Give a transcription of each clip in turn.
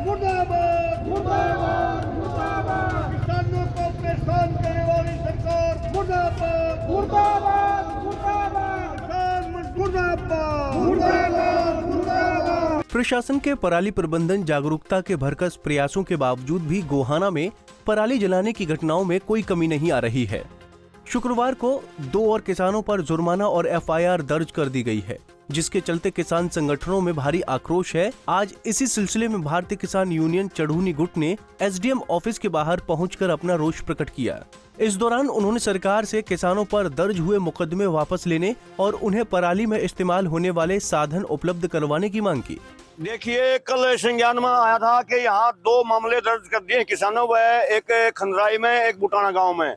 मुर्दाबाद मुर्दाबाद मुर्दाबाद। किसानों को परेशान करने वाली सरकार मुर्दाबाद मुर्दाबाद मुर्दाबाद। किसान मुर्दाबाद मुर्दाबाद मुर्दाबाद। प्रशासन के पराली प्रबंधन जागरूकता के भरकस प्रयासों के बावजूद भी गोहाना में पराली जलाने की घटनाओं में कोई कमी नहीं आ रही है। शुक्रवार को 2 और किसानों पर जुर्माना और एफआईआर दर्ज कर दी गई है, जिसके चलते किसान संगठनों में भारी आक्रोश है। आज इसी सिलसिले में भारतीय किसान यूनियन चढ़ूनी गुट ने एसडीएम ऑफिस के बाहर पहुंचकर अपना रोष प्रकट किया। इस दौरान उन्होंने सरकार से किसानों पर दर्ज हुए मुकदमे वापस लेने और उन्हें पराली में इस्तेमाल होने वाले साधन उपलब्ध करवाने की मांग की। देखिए, कल संज्ञान में आया था कि यहाँ 2 मामले दर्ज कर दिए किसानों में, एक खंदराई में, एक बुटाना गांव में।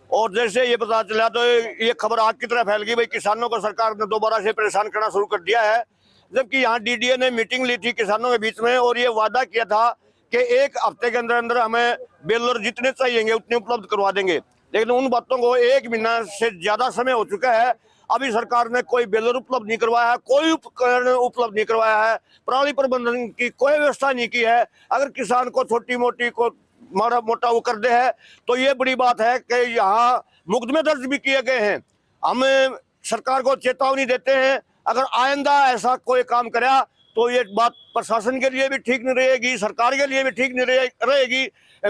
और जैसे ये पता चला तो ये खबर आग की तरह फैल गई, भाई किसानों को सरकार ने दोबारा से परेशान करना शुरू कर दिया है। जबकि यहाँ डीडीए ने मीटिंग ली थी किसानों के बीच में और ये वादा किया था कि 1 हफ्ते के अंदर अंदर हमें बेलर जितने चाहिए उतने उपलब्ध करवा देंगे। लेकिन उन बातों को 1 महीना से ज्यादा समय हो चुका है, अभी सरकार ने कोई बेलर उपलब्ध नहीं करवाया है, कोई उपकरण उपलब्ध नहीं करवाया है, पराली प्रबंधन की कोई व्यवस्था नहीं की है। अगर किसान को छोटी मोटी को माड़ा मोटा वो कर दे है तो ये बड़ी बात है कि यहाँ मुकदमे दर्ज भी किए गए हैं। हम सरकार को चेतावनी देते हैं, अगर आइंदा ऐसा कोई काम करा तो ये बात प्रशासन के लिए भी ठीक नहीं रहेगी, सरकार के लिए भी ठीक नहीं रहेगी।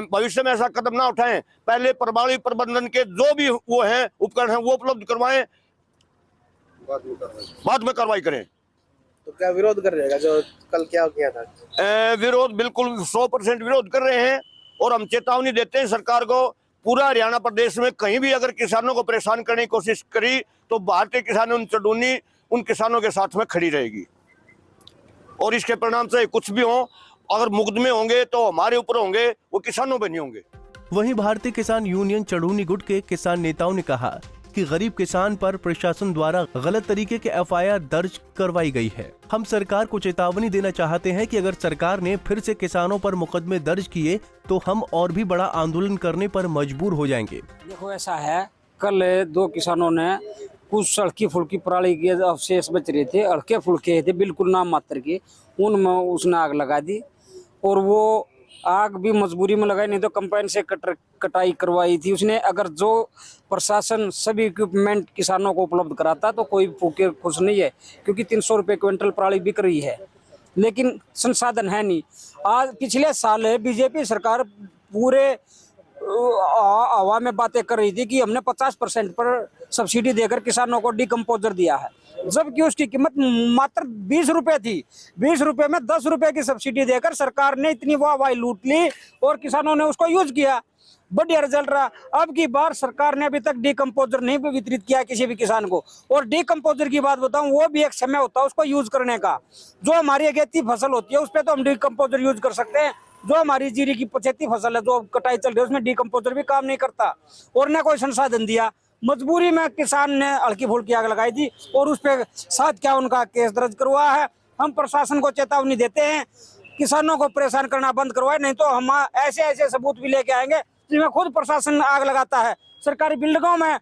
भविष्य में ऐसा कदम ना उठाएं। पहले पराली प्रबंधन के जो भी वो हैं उपकरण हैं वो उपलब्ध करवाएं, बाद में कार्रवाई करें। तो क्या विरोध कर रहेगा जो कल क्या किया था? विरोध बिल्कुल 100% विरोध कर रहे हैं और हम चेतावनी देते हैं सरकार को, पूरा हरियाणा प्रदेश में कहीं भी अगर किसानों को परेशान करने की कोशिश करी तो भारतीय किसान यूनियन चढ़ूनी उन किसानों के साथ में खड़ी रहेगी। और इसके परिणाम से कुछ भी हो, अगर मुकदमे होंगे तो हमारे ऊपर होंगे, वो किसानों पर नहीं होंगे। वहीं भारतीय किसान यूनियन चढ़ूनी गुट के किसान नेताओं ने कहा कि गरीब किसान पर प्रशासन द्वारा गलत तरीके के एफआईआर दर्ज करवाई गई है। हम सरकार को चेतावनी देना चाहते हैं कि अगर सरकार ने फिर से किसानों पर मुकदमे दर्ज किए तो हम और भी बड़ा आंदोलन करने पर मजबूर हो जाएंगे। देखो, ऐसा है, कल 2 किसानों ने कुछ हल्की फुल्की पराली के अवशेष बच रहे थे, हल्के फुल्के थे, बिल्कुल नाम मात्र के, उनमें उसने आग लगा दी। और वो आग भी मजबूरी में लगाई, नहीं तो कंपाइन से कटाई करवाई थी उसने। अगर जो प्रशासन सभी इक्विपमेंट किसानों को उपलब्ध कराता तो कोई भूखे खुश नहीं है, क्योंकि 300 रुपये क्विंटल पराली बिक रही है, लेकिन संसाधन है नहीं। आज पिछले साल है बीजेपी सरकार पूरे हवा में बातें कर रही थी कि हमने 50% पर सब्सिडी देकर किसानों को डिकम्पोजर दिया है, जबकि उसकी कीमत मात्र 20 रुपए थी। 20 रुपए में 10 रुपए की सब्सिडी देकर सरकार ने इतनी वाहवाही लूट ली और किसानों ने उसको यूज किया, बढ़िया रिजल्ट रहा। अब की बार सरकार ने अभी तक डिकम्पोजर नहीं वितरित किया किसी भी किसान को। और डिकम्पोजर की बात बताऊं, वो भी एक समय होता है उसको यूज करने का। जो हमारी अगेती फसल होती है उस पर तो हम डिकम्पोजर यूज कर सकते हैं, जो हमारी जीरी की 75 फसल है जो कटाई चल रही है उसमें डिकम्पोजर भी काम नहीं करता और न कोई संसाधन दिया। मजबूरी में किसान ने हल्की फुल्की आग लगाई थी और उस पर 751 का केस दर्ज करवा है। हम प्रशासन को चेतावनी देते हैं, किसानों को परेशान करना बंद करवाए, नहीं तो हम ऐसे ऐसे सबूत भी लेके आएंगे जिसमें खुद प्रशासन आग लगाता है। सरकारी बिल्डिंगों में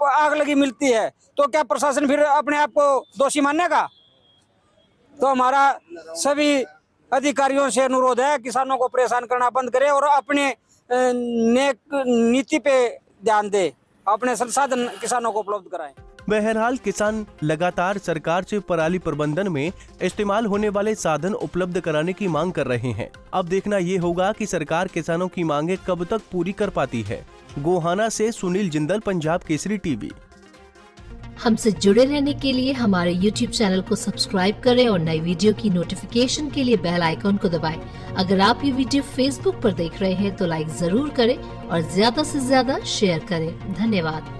आग लगी मिलती है तो क्या प्रशासन फिर अपने आप को दोषी मानेगा? तो हमारा सभी अधिकारियों से अनुरोध है, किसानों को परेशान करना बंद करें और अपने नीति पे ध्यान दे, अपने संसाधन किसानों को उपलब्ध कराएं। बहरहाल किसान लगातार सरकार से पराली प्रबंधन में इस्तेमाल होने वाले साधन उपलब्ध कराने की मांग कर रहे हैं। अब देखना ये होगा कि सरकार किसानों की मांगे कब तक पूरी कर पाती है। गोहाना से सुनील जिंदल, पंजाब केसरी टीवी। हमसे जुड़े रहने के लिए हमारे YouTube चैनल को सब्सक्राइब करें और नई वीडियो की नोटिफिकेशन के लिए बेल आइकॉन को दबाएं। अगर आप ये वीडियो Facebook पर देख रहे हैं तो लाइक जरूर करें और ज्यादा से ज्यादा शेयर करें। धन्यवाद।